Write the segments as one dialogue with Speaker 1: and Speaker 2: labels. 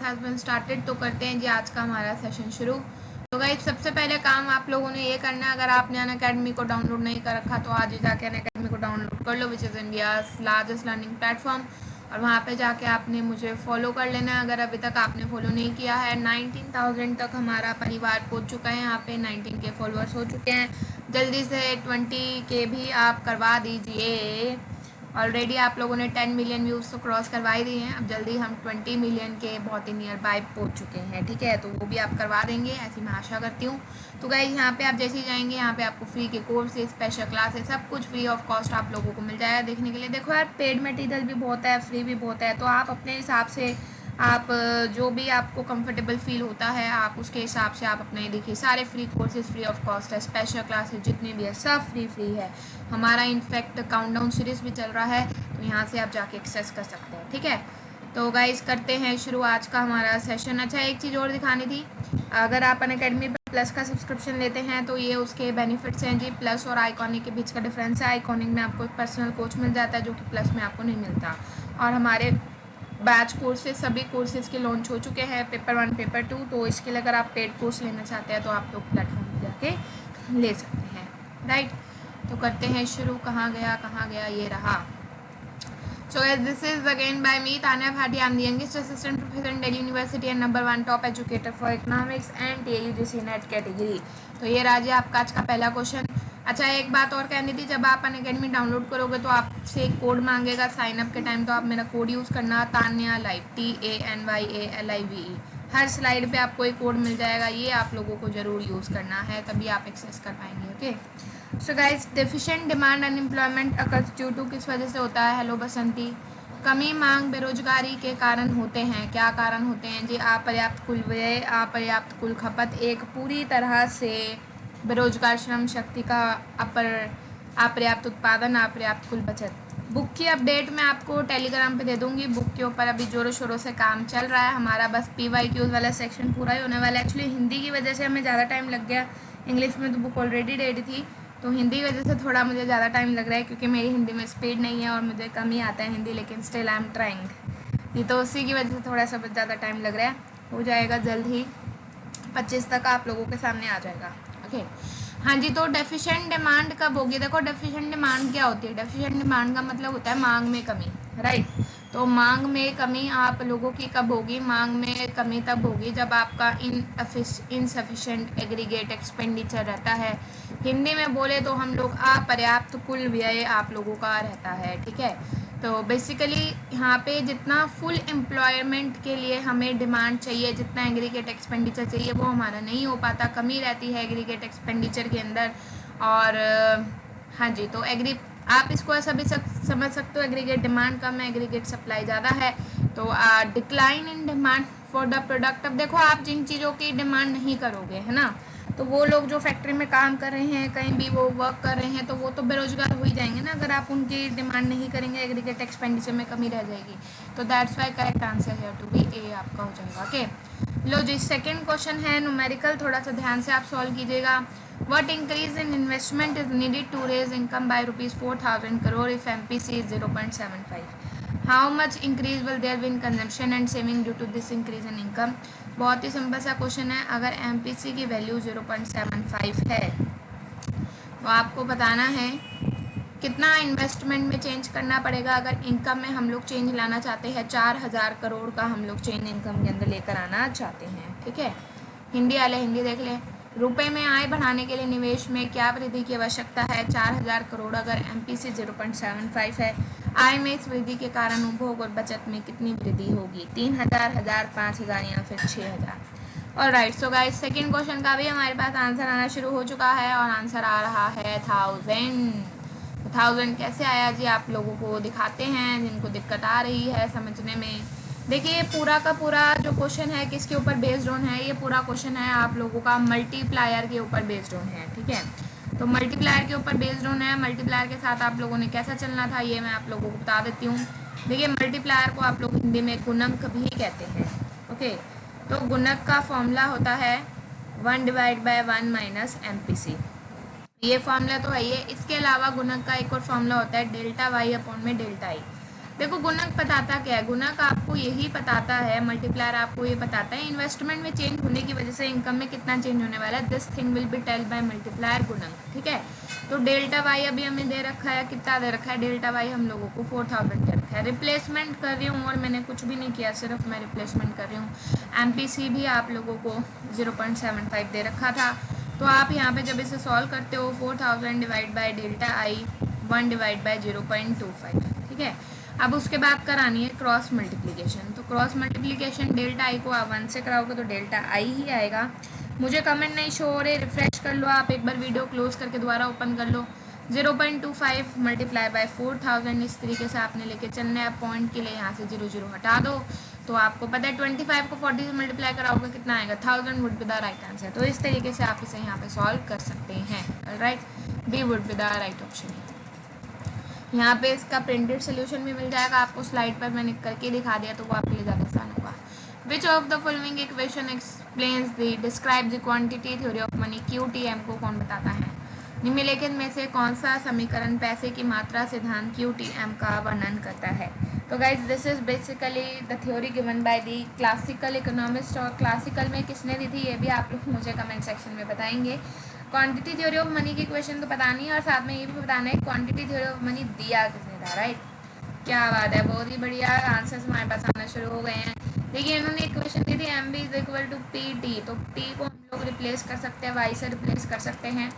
Speaker 1: Has been started. तो करते हैं जी आज का हमारा सेशन शुरू। तो गाइस सबसे पहले काम आप लोगों ने ये करना है, अगर आपने अनअकैडमी को डाउनलोड नहीं कर रखा तो आज ही जाके अनअकैडमी को डाउनलोड कर लो, which is India's largest learning platform. और वहाँ पे जाके आपने मुझे फॉलो कर लेना है अगर अभी तक आपने फॉलो नहीं किया है। 19,000 तक हमारा परिवार पहुँच चुका है, यहाँ पे 19 के फॉलोअर्स हो चुके हैं। जल्दी से 20 के भी आप करवा दीजिए। ऑलरेडी आप लोगों ने 10 मिलियन व्यूज़ तो क्रॉस करवा ही दिए हैं, अब जल्दी हम 20 मिलियन के बहुत ही नियर बाय पहुंच चुके हैं, ठीक है। तो वो भी आप करवा देंगे ऐसी मैं आशा करती हूँ। तो गाइस यहाँ पे आप जैसे ही जाएंगे यहाँ पे आपको फ्री के कोर्सेज, स्पेशल क्लासेस, सब कुछ फ्री ऑफ कॉस्ट आप लोगों को मिल जाएगा देखने के लिए। देखो यार, पेड मटेरियल भी बहुत है, फ्री भी बहुत है, तो आप अपने हिसाब से आप जो भी आपको कंफर्टेबल फील होता है आप उसके हिसाब से आप अपने देखिए। सारे free courses free of cost है, स्पेशल क्लासेस जितने भी है सब फ्री है। हमारा इनफैक्ट काउंटडाउन सीरीज भी चल रहा है, तो यहाँ से आप जाके एक्सेस कर सकते हैं, ठीक है। तो गाइस करते हैं शुरू आज का हमारा सेशन। अच्छा, एक चीज़ और दिखानी थी, अगर आप अनअकैडमी पर प्लस का सब्सक्रिप्शन लेते हैं तो ये उसके बेनिफिट्स हैं जी। प्लस और आइकॉनिक के बीच का डिफरेंस है, आइकॉनिक में आपको एक पर्सनल कोच मिल जाता है जो कि प्लस में आपको नहीं मिलता। और हमारे बैच कोर्सेज सभी कोर्सेज के लॉन्च हो चुके हैं, पेपर 1 पेपर 2। तो इसके लिए अगर आप पेड कोर्स लेना चाहते हैं तो आप लोग प्लेटफॉर्म पर जाके ले सकते हैं, राइट। तो करते हैं शुरू। कहाँ गया, ये रहा। So guys, this is again by me, Tanya Bhati. I am the youngest assistant professor in Delhi University and number 1 top educator for economics and TUGC NET category. तो ये रहा जी आपका आज का पहला क्वेश्चन। अच्छा, एक बात और कहनी थी, जब आप अनअकैडमी डाउनलोड करोगे तो आपसे एक कोड मांगेगा साइन अप के टाइम, तो आप मेरा कोड यूज़ करना, तान्या लाइव, TANYALIVE। हर स्लाइड पे आपको एक कोड मिल जाएगा, ये आप लोगों को ज़रूर यूज़ करना है, तभी आप एक्सेस कर पाएंगे, okay. So guys, deficient demand unemployment occurs due to किस वजह से होता है? हेलो बसंती। कमी मांग बेरोजगारी के कारण होते हैं। क्या कारण होते हैं जी? अपर्याप्त कुल व्यय, अपर्याप्त कुल खपत, एक पूरी तरह से बेरोजगार श्रम शक्ति का अपर्याप्त उत्पादन, अपर्याप्त कुल बचत। बुक की अपडेट मैं आपको टेलीग्राम पे दे दूंगी। बुक के ऊपर अभी जोरों शोरों से काम चल रहा है हमारा, बस PYQs वाला सेक्शन पूरा ही होने वाला है। एक्चुअली हिंदी की वजह से हमें ज़्यादा टाइम लग गया, इंग्लिश में तो बुक ऑलरेडी रेडी थी, तो हिंदी की वजह से थोड़ा मुझे ज़्यादा टाइम लग रहा है क्योंकि मेरी हिंदी में स्पीड नहीं है और मुझे कम ही आता है हिंदी, लेकिन स्टिल आई एम ट्राइंग। ये तो उसी की वजह से थोड़ा सा ज़्यादा टाइम लग रहा है। हो जाएगा जल्द ही, 25 तक आप लोगों के सामने आ जाएगा, ओके। हाँ जी, तो डेफिशिएंट डिमांड कब होगी? देखो, डेफिशिएंट डिमांड क्या होती है? डेफिशिएंट डिमांड का मतलब होता है मांग में कमी, राइट। तो मांग में कमी आप लोगों की कब होगी? मांग में कमी तब होगी जब आपका इनसफिशिएंट एग्रीगेट एक्सपेंडिचर रहता है। हिंदी में बोले तो हम लोग अपर्याप्त कुल व्यय आप लोगों का रहता है, ठीक है। तो बेसिकली यहाँ पे जितना फुल एम्प्लॉयमेंट के लिए हमें डिमांड चाहिए, जितना एग्रीगेट एक्सपेंडिचर चाहिए, वो हमारा नहीं हो पाता, कमी रहती है एग्रीगेट एक्सपेंडिचर के अंदर। और हाँ जी, तो आप इसको ऐसा भी समझ सकते हो, एग्रीगेट डिमांड कम है, एग्रीगेट सप्लाई ज़्यादा है, तो decline in demand for the product. अब देखो, आप जिन चीज़ों की डिमांड नहीं करोगे, है ना, तो वो लोग जो फैक्ट्री में काम कर रहे हैं, कहीं भी वो वर्क कर रहे हैं, तो वो तो बेरोजगार हो ही जाएंगे ना। अगर आप उनकी डिमांड नहीं करेंगे, एग्रीगेट एक्सपेंडिचर में कमी रह जाएगी। तो दैट्स वाई करेक्ट आंसर है टू बी ए आपका हो जाएगा, ओके। लो जी, सेकेंड क्वेश्चन है न्यूमेरिकल, थोड़ा सा ध्यान से आप सॉल्व कीजिएगा। What increase in investment is needed to raise income by rupees 4,000 crore if MPC is 0.75? How much increase will there be in consumption and saving due to this increase in income? बहुत ही simple सा question है। अगर MPC की value 0.75 है तो आपको बताना है कितना इन्वेस्टमेंट में चेंज करना पड़ेगा। अगर इनकम में हम लोग चेंज लाना चाहते हैं, 4,000 करोड़ का हम लोग चेंज इनकम के अंदर लेकर आना चाहते हैं, ठीक है। हिंदी वाले हिंदी देख लें। रुपए में आय बढ़ाने के लिए निवेश में क्या वृद्धि की आवश्यकता है? 4,000 करोड़। अगर MPC 0.75 है, आय में इस वृद्धि के कारण उपभोग और बचत में कितनी वृद्धि होगी? 3,000, 1,000, 5,000 या फिर 6,000? और right, so guys, second question का भी हमारे पास आंसर आना शुरू हो चुका है और आंसर आ रहा है 1000। कैसे आया जी? आप लोगों को दिखाते हैं जिनको दिक्कत आ रही है समझने में। देखिए, ये पूरा का पूरा जो क्वेश्चन है किसके ऊपर बेस्ड ऑन है? ये पूरा क्वेश्चन है आप लोगों का मल्टीप्लायर के ऊपर बेस्ड ऑन है, ठीक है। तो मल्टीप्लायर के ऊपर बेस्ड ऑन है। मल्टीप्लायर के साथ आप लोगों ने कैसा चलना था ये मैं आप लोगों को बता देती हूँ। देखिए, मल्टीप्लायर को आप लोग हिंदी में गुणक भी कहते हैं, ओके। तो गुणक का फॉर्मूला होता है 1/1 माइनस MPC। ये फॉर्मूला तो है ही है। इसके अलावा गुणक का एक और फॉर्मूला होता है डेल्टा Y अपॉन में डेल्टा I। देखो गुणक बताता क्या है, गुणक आपको यही बताता है, मल्टीप्लायर आपको ये बताता है इन्वेस्टमेंट में चेंज होने की वजह से इनकम में कितना चेंज होने वाला है, this thing will be tell by multiplier गुणक, ठीक है। तो डेल्टा वाई अभी हमें दे रखा है, कितना दे रखा है डेल्टा वाई हम लोगों को 4000 दे रखा है। रिप्लेसमेंट कर रही हूँ और मैंने कुछ भी नहीं किया, सिर्फ मैं रिप्लेसमेंट कर रही हूँ। एमपीसी भी आप लोगों को 0.75 दे रखा था। तो आप यहाँ पे जब इसे सॉल्व करते हो 4000 divide by delta I 1 divide by 0.25, ठीक है। अब उसके बाद करानी है क्रॉस मल्टीप्लिकेशन। तो क्रॉस मल्टीप्लिकेशन डेल्टा आई को आप 1 से कराओगे तो डेल्टा आई ही आएगा। मुझे कमेंट नहीं शो हो रहे, रिफ्रेश कर लो आप एक बार, वीडियो क्लोज करके दोबारा ओपन कर लो। 0.25 मल्टीप्लाई बाय 4000 इस तरीके से आपने लेके चलना है। पॉइंट के लिए यहाँ से 0 हटा दो तो आपको पता है 25 को 40 से मल्टीप्लाई कराओगे कितना आएगा, 1000 would be the right answer. तो इस तरीके से आप इसे यहाँ पे सॉल्व कर सकते हैं। Right, B would be the right option. यहाँ पे इसका प्रिंटेड सोल्यूशन भी मिल जाएगा आपको, स्लाइड पर मैंने करके दिखा दिया तो वो आपके लिए ज़्यादा आसान होगा। Which of the following equation explains the describe the quantity theory of money, QTM को कौन बताता है। निम्नलिखित में से कौन सा समीकरण पैसे की मात्रा सिद्धांत QTM का वर्णन करता है। तो guys this is basically the theory given by the classical economist, और क्लासिकल में किसने दी थी ये भी आप लोग मुझे कमेंट सेक्शन में बताएंगे। क्वांटिटी थ्योरी ऑफ मनी की क्वेश्चन तो पता नहीं है और साथ में ये भी बताना है क्वांटिटी थ्योरी ऑफ मनी दिया किसने था। राइट, क्या बात है, बहुत ही बढ़िया, आंसर्स हमारे पास आना शुरू हो गए हैं। देखिए इन्होंने एक क्वेश्चन दी थी M B is equal to P T, तो टी को हम लोग रिप्लेस कर सकते हैं, वाई से रिप्लेस कर सकते हैं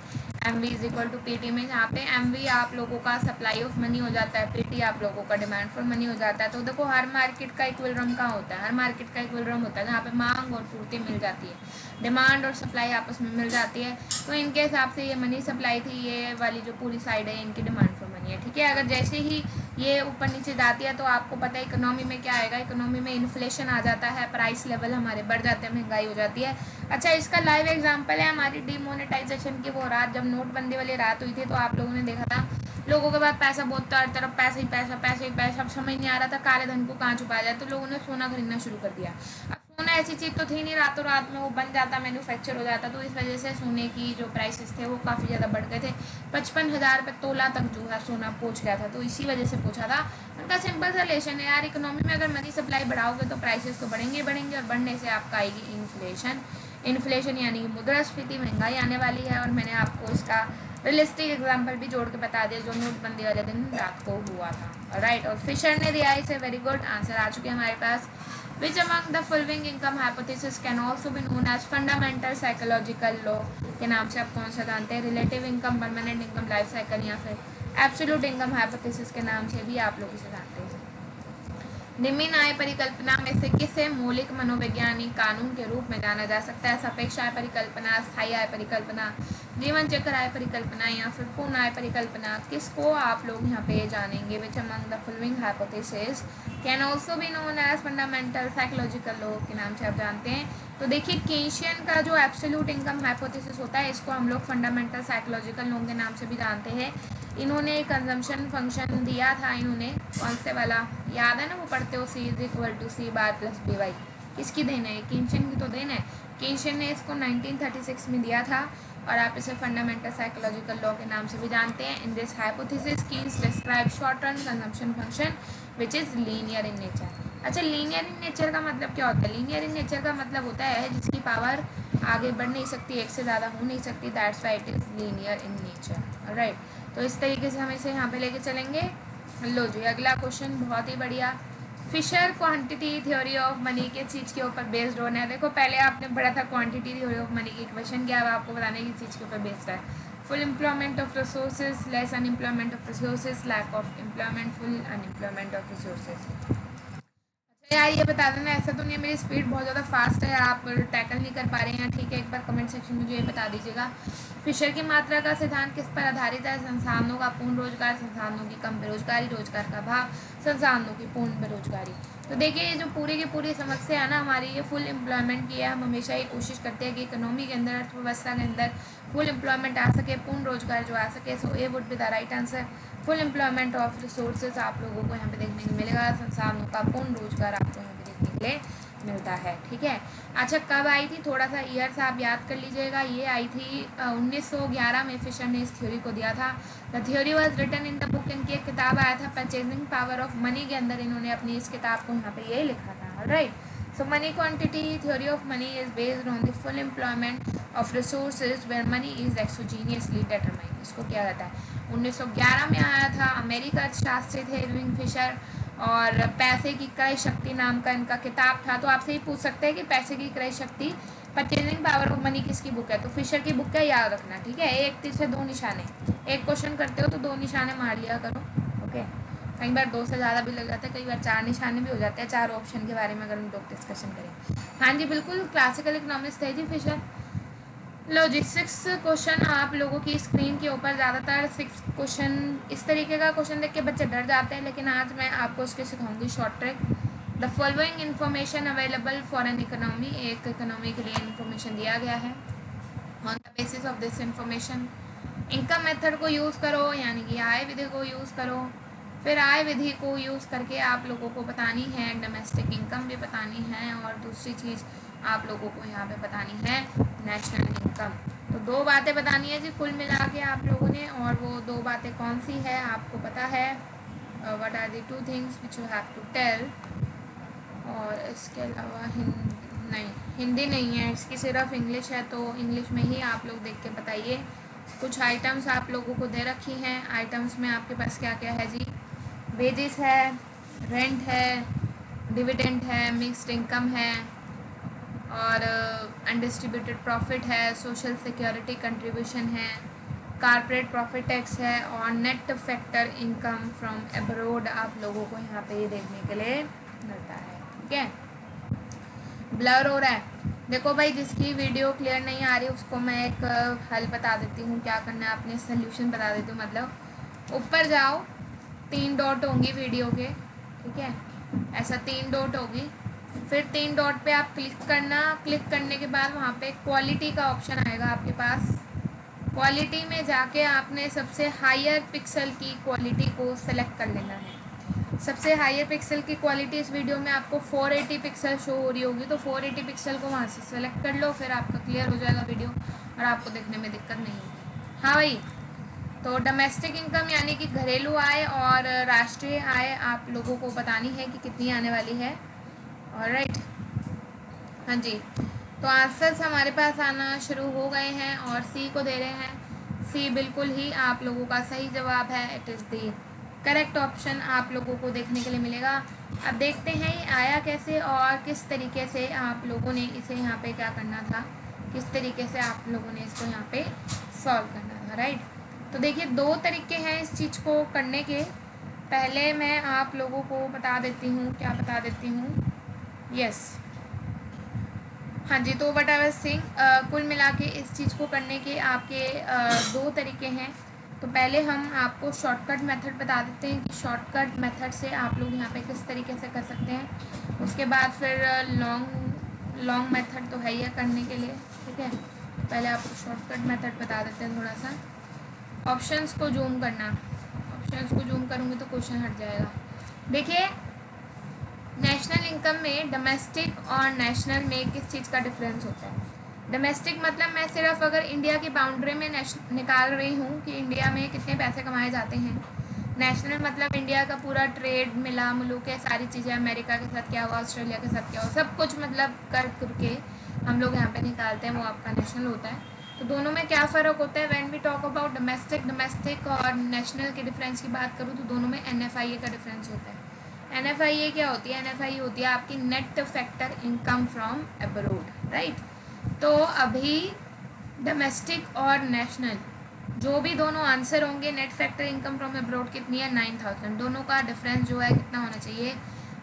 Speaker 1: M B is equal to P T में। जहाँ पे एम बी आप लोगों का सप्लाई ऑफ मनी हो जाता है, पी टी आप लोगों का डिमांड फॉर मनी हो जाता है। तो देखो हर मार्केट का इक्विलिब्रियम कहाँ होता है, हर मार्केट का इक्विलिब्रियम होता है जहाँ पे मांग और पूर्ति मिल जाती है, डिमांड और सप्लाई आपस में मिल जाती है। तो इनके हिसाब से ये मनी सप्लाई थी, ये वाली जो पूरी साइड है इनकी डिमांड फॉर मनी है, ठीक है। अगर जैसे ही ये ऊपर नीचे जाती है तो आपको पता है इकोनॉमी में क्या आएगा, इकोनॉमी में इन्फ्लेशन आ जाता है, प्राइस लेवल हमारे बढ़ जाते हैं, महंगाई हो जाती है। अच्छा, इसका लाइव एग्जांपल है हमारी डीमोनेटाइजेशन की वो रात, जब नोटबंदी वाली रात हुई थी। तो आप लोगों ने देखा था लोगों के पास पैसा बहुत था, हर तरफ पैसा ही पैसा, पैसा ही पैसा। अब समझ नहीं आ रहा था काले धन को कहाँ छुपाया जाए, तो लोगों ने सोना खरीदना शुरू कर दिया। अब सोना ऐसी चीज़ तो थी नहीं, रातों रात में वो बन जाता, मैन्युफैक्चर हो जाता। तो इस वजह से सोने की जो प्राइसेस थे वो काफ़ी ज़्यादा बढ़ गए थे, 55,000 रुपये तोला तक जो है सोना पहुँच गया था। तो इसी वजह से पूछा था। उनका सिंपल सा रिलेशन है यार, इकोनॉमी में अगर मनी सप्लाई बढ़ाओगे तो प्राइसेस तो बढ़ेंगे बढ़ेंगे, और बढ़ने से आपका आएगी इन्फ्लेशन। इन्फ्लेशन यानी कि मुद्रास्फीति, महंगाई आने वाली है। और मैंने आपको इसका रियलिस्टिक एग्जाम्पल भी जोड़ के बता दिया जो नोटबंदी वाले दिन रात को हुआ था। राइट, और फिशर ने दिया इसे वेरी गुड आंसर आ चुके हैं हमारे पास। Which among the following income hypothesis can also be known as fundamental psychological law के नाम से आप कौन सा जानते हैं। Relative income, permanent income, life cycle, या फिर एब्सोल्यूट इनकम हाइपोथेसिस के नाम से भी आप लोग इसे जानते हैं। निम्न आय परिकल्पना में से किसे मौलिक मनोवैज्ञानिक कानून के रूप में जाना जा सकता है। सापेक्ष आय परिकल्पना, स्थायी आय परिकल्पना, जीवन चक्र आय परिकल्पना, या फिर पूर्ण आय परिकल्पना। किसको आप लोग यहाँ पे जानेंगे। Which among the following hypothesis can also be known as fundamental psychological law के नाम से आप जानते हैं। तो देखिए केशियन का जो एब्सोल्यूट इनकम हाइपोथेसिस होता है इसको हम लोग फंडामेंटल साइकोलॉजिकल लॉ के नाम से भी जानते हैं। इन्होंने कंजम्पशन फंक्शन दिया था, इन्होंने कौन से वाला याद है ना, वो पढ़ते हो C is equal to C bar plus B Y. किसकी देन है, केशियन की तो देन है। केशियन ने इसको 1936 में दिया था, और आप इसे फंडामेंटल साइकोलॉजिकल लॉ के नाम से भी जानते हैं। In this hypothesis Keynes describe short run consumption function which is linear in nature. अच्छा, लीनियर इन नेचर का मतलब क्या होता है। लीनियर इन नेचर का मतलब होता है जिसकी पावर आगे बढ़ नहीं सकती, एक से ज़्यादा हो नहीं सकती, that's why it is linear in nature. Right, तो इस तरीके से हम इसे यहाँ पे लेके चलेंगे। लो जी, अगला क्वेश्चन बहुत ही बढ़िया। Fisher quantity theory of money के चीज़ के ऊपर बेस्ड होना है। देखो पहले आपने पढ़ा था क्वांटिटी थ्योरी ऑफ मनी की क्वेश्चन, क्या है आपको बताने की चीज़ के ऊपर बेस्ड है। Full employment of resources, less unemployment of resources, lack of employment, full unemployment of resources. यार ये बता देना, ऐसा तो नहीं मेरी स्पीड बहुत ज़्यादा फास्ट है, आप टैकल नहीं कर पा रहे हैं, ठीक है। एक बार कमेंट सेक्शन में मुझे ये बता दीजिएगा। फिशर की मात्रा का सिद्धांत किस पर आधारित है। संसाधनों का पूर्ण रोजगार, संसाधनों की कम बेरोजगारी, रोजगार का अभाव, संसाधनों की पूर्ण बेरोजगारी। तो देखिए ये जो पूरी की पूरी समस्या है ना हमारी, ये फुल एम्प्लॉयमेंट की है। हम हमेशा ये कोशिश करते हैं कि इकोनॉमी के अंदर, अर्थव्यवस्था के अंदर फुल एम्प्लॉयमेंट आ सके, पूर्ण रोजगार जो आ सके। So A would be the right answer. Full employment of resources आप लोगों को यहाँ पे देखने को मिलेगा, संसाधनों का पूर्ण रोजगार आपको यहाँ पे देखने के लिए मिलता है। ठीक है, अच्छा कब आई थी, थोड़ा सा ईयर्स आप याद कर लीजिएगा। ये आई थी 1911 में फिशर ने इस थ्योरी को दिया था। The theory was written in the book, इनकी एक किताब आया था परचेजिंग पावर ऑफ मनी के अंदर इन्होंने अपनी इस किताब को यहाँ पे ये लिखा था। Right, so money quantity theory of money is based on the full employment of resources where money is exogenously determined. इसको क्या कहता है, 1911 में आया था, अमेरिका अर्थशास्त्री थे एडविन फिशर, और पैसे की क्रय शक्ति नाम का इनका किताब था। तो आपसे ही पूछ सकते हैं कि पैसे की क्रय शक्ति परचेजिंग पावर ऑफ मनी किसकी बुक है, तो फिशर की बुक का याद रखना। ठीक है, एक तीर से दो निशाने, एक क्वेश्चन करते हो तो दो निशाने मार लिया करो। ओके, कई बार दो से ज़्यादा भी लग जाते हैं, कई बार चार निशाने भी हो जाते हैं, चार ऑप्शन के बारे में अगर हम लोग डिस्कशन करें। हाँ जी बिल्कुल, क्लासिकल इकोनॉमिक्स थे जी फिशर। लो जी, 6 क्वेश्चन आप लोगों की स्क्रीन के ऊपर, ज़्यादातर 6 क्वेश्चन इस तरीके का क्वेश्चन देख के बच्चे डर जाते हैं, लेकिन आज मैं आपको इसके सिखाऊंगी short trick. The following information available for an economy, एक इकोनॉमी के लिए इन्फॉर्मेशन दिया गया है। On the basis of this information income method को यूज़ करो, यानी कि आय विधि को यूज़ करो। फिर आय विधि को यूज़ करके आप लोगों को बतानी है डोमेस्टिक इनकम भी बतानी है, और दूसरी चीज़ आप लोगों को यहाँ पे बतानी है नेशनल इनकम। तो दो बातें बतानी है जी कुल मिला के आप लोगों ने, और वो दो बातें कौन सी है आपको पता है, what are the 2 things which you have to tell. और इसके अलावा हिंदी नहीं है, इसकी सिर्फ इंग्लिश है, तो इंग्लिश में ही आप लोग देख के बताइए। कुछ आइटम्स आप लोगों को दे रखी हैं, आइटम्स में आपके पास क्या क्या है जी, वेजेस है, रेंट है, डिविडेंड है, मिक्स्ड इनकम है, और अनडिस्ट्रीब्यूटेड प्रॉफिट है, सोशल सिक्योरिटी कंट्रीब्यूशन है, कॉर्पोरेट प्रॉफिट टैक्स है, और net factor income from abroad आप लोगों को यहाँ पे देखने के लिए मिलता है। ठीक है, ब्लर हो रहा है, देखो भाई जिसकी वीडियो क्लियर नहीं आ रही उसको मैं एक हल बता देती हूँ, क्या करना है आपने सोल्यूशन बता देती हूँ। मतलब ऊपर जाओ, 3 डॉट होंगी वीडियो के, ठीक है, ऐसा 3 डॉट होगी, फिर 3 डॉट पे आप क्लिक करना, क्लिक करने के बाद वहाँ पे क्वालिटी का ऑप्शन आएगा आपके पास। क्वालिटी में जाके आपने सबसे हायर पिक्सल की क्वालिटी को सेलेक्ट कर लेना है। सबसे हायर पिक्सल की क्वालिटी इस वीडियो में आपको 480 पिक्सल शो हो रही होगी, तो 480 पिक्सल को वहाँ से सेलेक्ट कर लो, फिर आपका क्लियर हो जाएगा वीडियो और आपको देखने में दिक्कत नहीं होगी। हाँ भाई, तो डोमेस्टिक इनकम यानी कि घरेलू आय और राष्ट्रीय आय आप लोगों को बतानी है कि कितनी आने वाली है। ऑलराइट, हाँ जी, तो आंसर्स हमारे पास आना शुरू हो गए हैं और सी को दे रहे हैं। सी बिल्कुल ही आप लोगों का सही जवाब है, it is the correct option आप लोगों को देखने के लिए मिलेगा। अब देखते हैं ये आया कैसे और किस तरीके से आप लोगों ने इसे यहाँ पे क्या करना था, किस तरीके से आप लोगों ने इसको यहाँ पे सॉल्व करना था। राइट, तो देखिए 2 तरीके हैं इस चीज़ को करने के। पहले मैं आप लोगों को बता देती हूँ, क्या बता देती हूँ, यस हाँ जी, तो बट आई वाज सेइंग कुल मिला के इस चीज़ को करने के आपके 2 तरीके हैं। तो पहले हम आपको शॉर्टकट मेथड बता देते हैं कि शॉर्टकट मेथड से आप लोग यहाँ पे किस तरीके से कर सकते हैं। उसके बाद फिर लॉन्ग मेथड तो है ही है करने के लिए, ठीक है। पहले आपको शॉर्टकट मेथड बता देते हैं थोड़ा सा। ऑप्शंस को जूम करना, ऑप्शंस को जूम करूँगी तो क्वेश्चन हट जाएगा। देखिए नेशनल इनकम में डोमेस्टिक और नेशनल में किस चीज़ का डिफरेंस होता है। डोमेस्टिक मतलब मैं सिर्फ अगर इंडिया की बाउंड्री में निकाल रही हूँ कि इंडिया में कितने पैसे कमाए जाते हैं। नेशनल मतलब इंडिया का पूरा ट्रेड, मिला मुलूक है, सारी चीज़ें, अमेरिका के साथ क्या हुआ, ऑस्ट्रेलिया के साथ क्या हुआ, सब कुछ मतलब कर करके हम लोग यहाँ पे निकालते हैं, वो आपका नेशनल होता है। तो दोनों में क्या फ़र्क होता है, when we talk about domestic और नेशनल के डिफरेंस की बात करूँ तो दोनों में NFIA का डिफरेंस होता है। NFIA क्या होती है, NFIA होती है आपकी net factor income from abroad. Right, तो अभी डोमेस्टिक और नेशनल जो भी दोनों आंसर होंगे, net factor income from abroad कितनी है, 9000। दोनों का डिफरेंस जो है कितना होना चाहिए,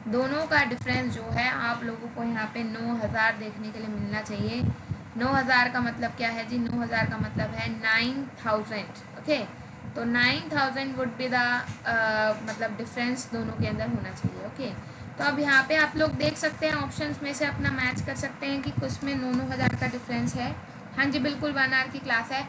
Speaker 1: दोनों का डिफरेंस जो है आप लोगों को यहाँ पे 9000 देखने के लिए मिलना चाहिए। 9000 का मतलब क्या है जी, 9000 का मतलब है 9000। ओके, तो 9000 वुड बी द मतलब डिफरेंस दोनों के अंदर होना चाहिए। ओके, तो अब यहाँ पे आप लोग देख सकते हैं ऑप्शंस में से अपना मैच कर सकते हैं कि कुछ में 9000 का डिफरेंस है। हाँ जी बिल्कुल, 1 आवर की क्लास है।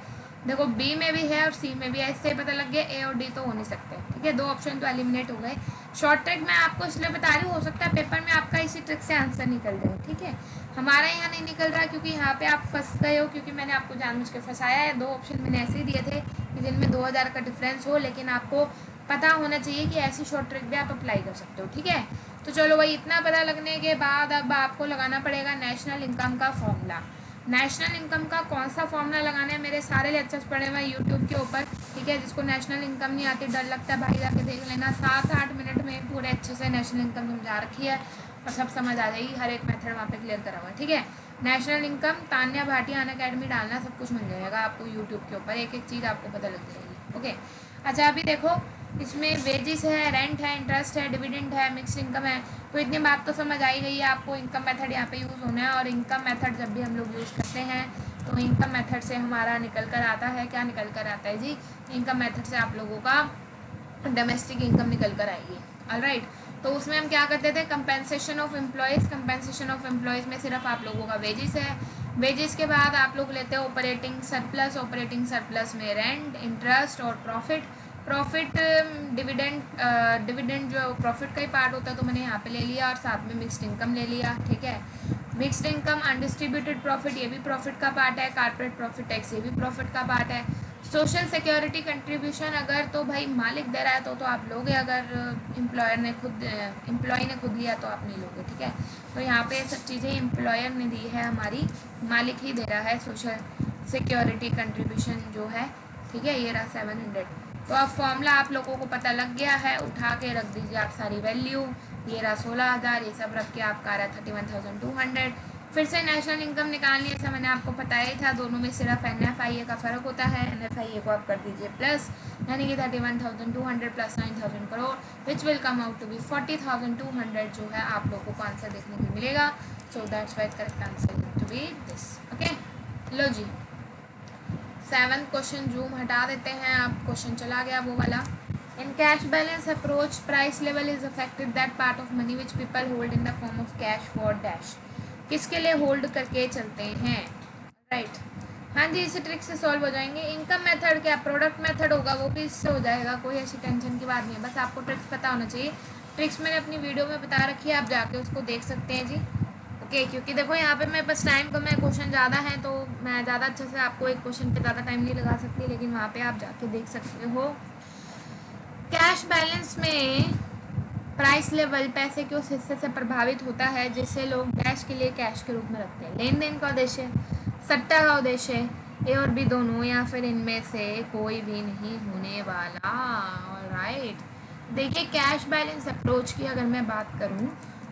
Speaker 1: देखो बी में भी है और सी में भी है, इससे पता लग गया ए और डी तो हो नहीं सकते, ठीक है, 2 ऑप्शन तो एलिमिनेट हो गए। शॉर्ट ट्रिक मैं आपको इसलिए बता रही हूँ, हो सकता है पेपर में आपका इसी ट्रिक से आंसर निकल जाए, ठीक है। हमारा यहाँ नहीं निकल रहा क्योंकि यहाँ पे आप फंस गए हो, क्योंकि मैंने आपको जानबूझ के फंसाया है। 2 ऑप्शन मैंने ऐसे ही दिए थे कि जिनमें 2000 का डिफरेंस हो, लेकिन आपको पता होना चाहिए कि ऐसी शॉर्ट ट्रिक भी आप अप्लाई कर सकते हो, ठीक है। तो चलो भाई, इतना पता लगने के बाद अब आपको लगाना पड़ेगा नेशनल इनकम का फॉर्मूला। नेशनल इनकम का कौन सा फॉर्मूला लगाना है, मेरे सारे लेक्चर्स पड़े हुए हैं यूट्यूब के ऊपर, ठीक है। जिसको नेशनल इनकम नहीं आती, डर लगता है, भाई जाके देख लेना, 7-8 मिनट में पूरे अच्छे से नेशनल इनकम समझा रखी है और सब समझ आ जाएगी, हर एक मेथड वहाँ पे क्लियर करा हुआ है, ठीक है। National income Tanya Bhatia Unacademy डालना, सब कुछ मिल जाएगा आपको यूट्यूब के ऊपर, एक एक चीज़ आपको पता लग जाएगी, ओके। अच्छा अभी देखो, इसमें वेजिस है, रेंट है, इंटरेस्ट है, डिविडेंड है, मिक्स इनकम है। तो इतनी बात तो समझ आई गई है आपको, इनकम मेथड यहाँ पे यूज़ होना है। और इनकम मेथड जब भी हम लोग यूज़ करते हैं तो इनकम मेथड से हमारा निकल कर आता है, क्या निकल कर आता है जी, इनकम मेथड से आप लोगों का डोमेस्टिक इनकम निकल कर आएगी, ऑलराइट। तो उसमें हम क्या करते थे, compensation of employees, compensation of employees में सिर्फ आप लोगों का वेजिस है। वेजिस के बाद आप लोग लेते हैं ऑपरेटिंग सरप्लस, ऑपरेटिंग सरप्लस में रेंट, इंटरेस्ट और प्रॉफिट। प्रॉफिट डिविडेंड जो प्रॉफिट का ही पार्ट होता है तो मैंने यहाँ पे ले लिया, और साथ में मिक्स्ड इनकम ले लिया, ठीक है। मिक्स्ड इनकम अनडिस्ट्रीब्यूटेड प्रॉफिट, ये भी प्रॉफिट का पार्ट है। कॉर्पोरेट प्रॉफिट टैक्स, ये भी प्रॉफिट का पार्ट है। सोशल सिक्योरिटी कंट्रीब्यूशन अगर तो भाई मालिक दे रहा है तो आप लोगे, अगर एम्प्लॉय ने खुद लिया तो आप नहीं लोगे, ठीक है। तो यहाँ पे सब चीज़ें एम्प्लॉयर ने दी है, हमारी मालिक ही दे रहा है सोशल सिक्योरिटी कंट्रीब्यूशन जो है, ठीक है। ये रहा 700। तो अब फॉर्मूला आप लोगों को पता लग गया है, उठा के रख दीजिए आप सारी वैल्यू। ये रहा 16,000, ये सब रख के आपका आ रहा 31,200। फिर से नेशनल इनकम निकालनी है, ऐसा मैंने आपको बताया ही था, दोनों में सिर्फ NFIA का फ़र्क होता है। NFIA को आप कर दीजिए प्लस, यानी कि 31,200 plus 9,000 crore, which will come out to be 40,200 जो है आप लोगों को आंसर देखने को मिलेगा। So that's why correct answer to be this, okay. लो जी, 7th क्वेश्चन जूम हटा देते हैं, अब क्वेश्चन चला गया वो वाला। In cash balance approach price level is affected that part of money which people hold in the form of cash for dash. किसके लिए होल्ड करके चलते हैं, राइट। हाँ जी, इसी ट्रिक से सॉल्व हो जाएंगे। इनकम मेथड क्या प्रोडक्ट मेथड होगा, वो भी इससे हो जाएगा, कोई ऐसी टेंशन की बात नहीं है, बस आपको ट्रिक्स पता होना चाहिए। ट्रिक्स मैंने अपनी वीडियो में बता रखी है, आप जाके उसको देख सकते हैं जी, ओके। क्योंकि देखो यहाँ पे मेरे पास टाइम कम है, क्वेश्चन ज़्यादा है, तो मैं ज़्यादा अच्छे से आपको एक क्वेश्चन पे ज़्यादा टाइम नहीं लगा सकती, लेकिन वहाँ पे आप जाके देख सकते हो। कैश बैलेंस में प्राइस लेवल पैसे के उस हिस्से से प्रभावित होता है जिसे लोग डैश के लिए कैश के रूप में रखते हैं। लेन देन का उद्देश्य, सट्टा का उद्देश्य, ए और बी दोनों, या फिर इनमें से कोई भी नहीं होने वाला, ऑलराइट। देखिए कैश बैलेंस अप्रोच की अगर मैं बात करूं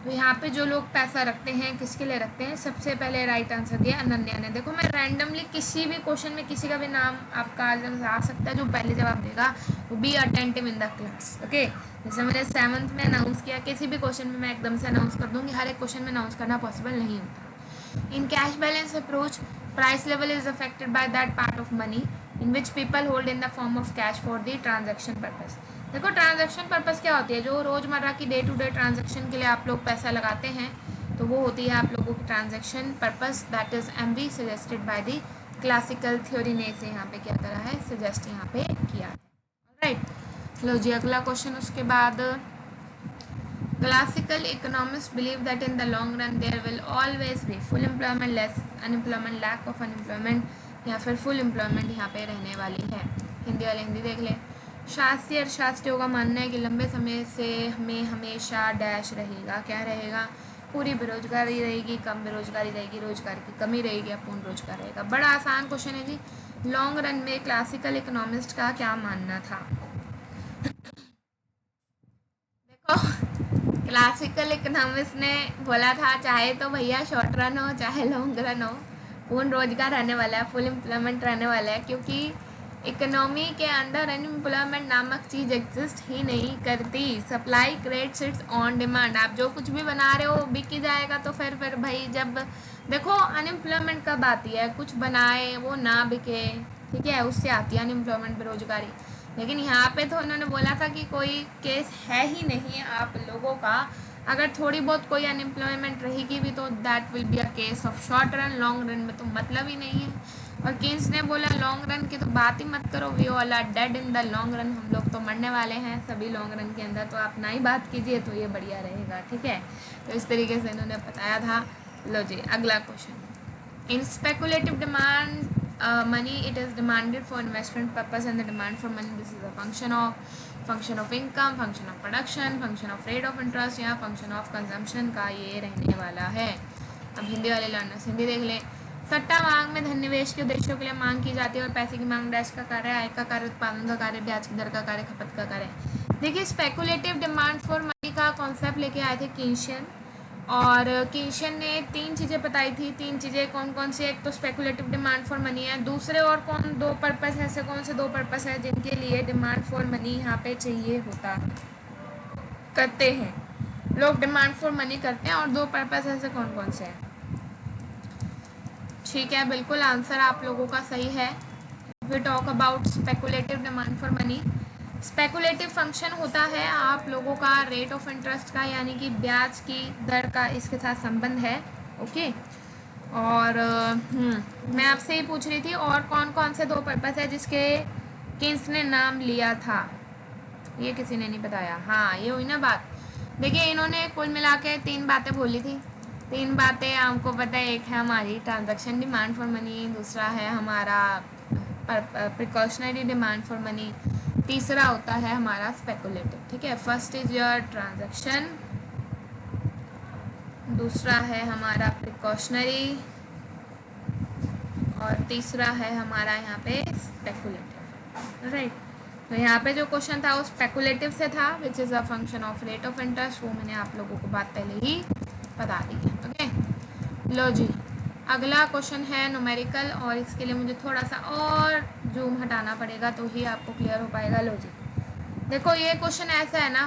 Speaker 1: तो यहाँ पे जो लोग पैसा रखते हैं किसके लिए रखते हैं, सबसे पहले राइट आंसर दिया अनन्या ने। देखो मैं रैंडमली किसी भी क्वेश्चन में किसी का भी नाम आपका आ सकता है, जो पहले जवाब देगा वो be attentive in the class, okay. जैसे मैंने 7th में अनाउंस किया, किसी भी क्वेश्चन में मैं एकदम से अनाउंस कर दूंगी, हर एक क्वेश्चन में अनाउंस करना पॉसिबल नहीं होता। इन cash balance approach price level is affected by that part of money in which people hold in the form of cash for the transaction purpose. देखो ट्रांजैक्शन पर्पस क्या होती है, जो रोज़मर्रा की डे टू डे ट्रांजैक्शन के लिए आप लोग पैसा लगाते हैं, तो वो होती है आप लोगों की transaction purpose, that is MB suggested by the classical theory ने इसे यहाँ पे क्या करा है, सजेस्ट यहाँ पे किया है, राइट। लो जी अगला क्वेश्चन, उसके बाद classical economist believe that in the long run there will always be full employment, less unemployment, lack of unemployment, या फिर फुल एम्प्लॉयमेंट यहाँ पे रहने वाली है। हिंदी वाले हिंदी देख लें। शास्त्रीय अर्थशास्त्रियों का मानना है कि लंबे समय से हमें हमेशा डैश रहेगा, क्या रहेगा, पूरी बेरोजगारी रहेगी, कम बेरोजगारी रहेगी, रोजगार की कमी रहेगी, पूर्ण रोजगार रहेगा। बड़ा आसान क्वेश्चन है जी। लॉन्ग रन में क्लासिकल इकोनॉमिस्ट का क्या मानना था, देखो क्लासिकल इकोनॉमिस्ट ने बोला था चाहे तो भैया शॉर्ट रन हो चाहे लॉन्ग रन हो, पूर्ण रोजगार रहने वाला है, फुल एम्प्लॉयमेंट रहने वाला है, क्योंकि इकोनॉमी के अंदर अनएम्प्लॉयमेंट नामक चीज़ एग्जिस्ट ही नहीं करती। Supply creates it's on demand, आप जो कुछ भी बना रहे हो बिक ही जाएगा, तो फिर भाई जब देखो अनएम्प्लॉयमेंट कब आती है, कुछ बनाए वो ना बिके, ठीक है, उससे आती है अनएम्प्लॉयमेंट बेरोजगारी। लेकिन यहाँ पे तो उन्होंने बोला था कि कोई केस है ही नहीं आप लोगों का, अगर थोड़ी बहुत कोई अनएम्प्लॉयमेंट रहेगी भी तो that will be a case of short run, long run में तो मतलब ही नहीं है। और केन्स ने बोला लॉन्ग रन की तो बात ही मत करो, we all are dead in the long run, हम लोग तो मरने वाले हैं सभी लॉन्ग रन के अंदर, तो आप ना ही बात कीजिए तो ये बढ़िया रहेगा, ठीक है। तो इस तरीके से इन्होंने बताया था। लो जी अगला question, in speculative demand money it is demanded for investment purpose and the demand for money this is a function of income, function of production, function of rate of interest या फंक्शन ऑफ कंजम्पशन का ये रहने वाला है। अब हिंदी वाले learners Hindi देख लें। सट्टा मांग में धन निवेश के उद्देश्यों के लिए मांग की जाती है और पैसे की मांग डैश का कार्य, आय का कार्य, उत्पादन का कार्य, ब्याज की दर का कार्य, खपत का कार्य। देखिए स्पेकुलेटिव डिमांड फॉर मनी का कॉन्सेप्ट लेके आए थे किंशन, और किंशन ने 3 चीज़ें बताई थी। 3 चीज़ें कौन कौन सी? एक तो स्पेकुलेटिव डिमांड फॉर मनी है, दूसरे और कौन 2 पर्पस है, ऐसे कौन से 2 पर्पस है जिनके लिए डिमांड फॉर मनी यहाँ पे चाहिए होता करते हैं लोग, डिमांड फॉर मनी करते हैं, और 2 पर्पस ऐसे कौन कौन से हैं? ठीक है, बिल्कुल आंसर आप लोगों का सही है। We talk about speculative demand for money, speculative function होता है आप लोगों का रेट ऑफ इंटरेस्ट का, यानी कि ब्याज की दर का इसके साथ संबंध है। ओके, और मैं आपसे ही पूछ रही थी और कौन कौन से 2 पर्पस है जिसके किन्स ने नाम लिया था, ये किसी ने नहीं बताया। हाँ ये हुई ना बात। देखिए इन्होंने कुल मिला के 3 बातें बोली थी। 3 बातें आपको पता है, एक है हमारी ट्रांजैक्शन डिमांड फॉर मनी, दूसरा है हमारा प्रिकॉशनरी डिमांड फॉर मनी, तीसरा होता है हमारा स्पेकुलेटिव। ठीक है, फर्स्ट इज योर ट्रांजैक्शन, दूसरा है हमारा प्रिकॉशनरी, और तीसरा है हमारा यहाँ पे स्पेकुलेटिव। राइट, तो यहाँ पे जो क्वेश्चन था वो स्पेकुलेटिव से था, which is a function of rate of interest, वो मैंने आप लोगों को बात पहले ही बता दी है। ओके, लो जी अगला क्वेश्चन है न्यूमेरिकल, और इसके लिए मुझे थोड़ा सा और जूम हटाना पड़ेगा तो ही आपको क्लियर हो पाएगा। लो जी देखो ये क्वेश्चन ऐसा है ना,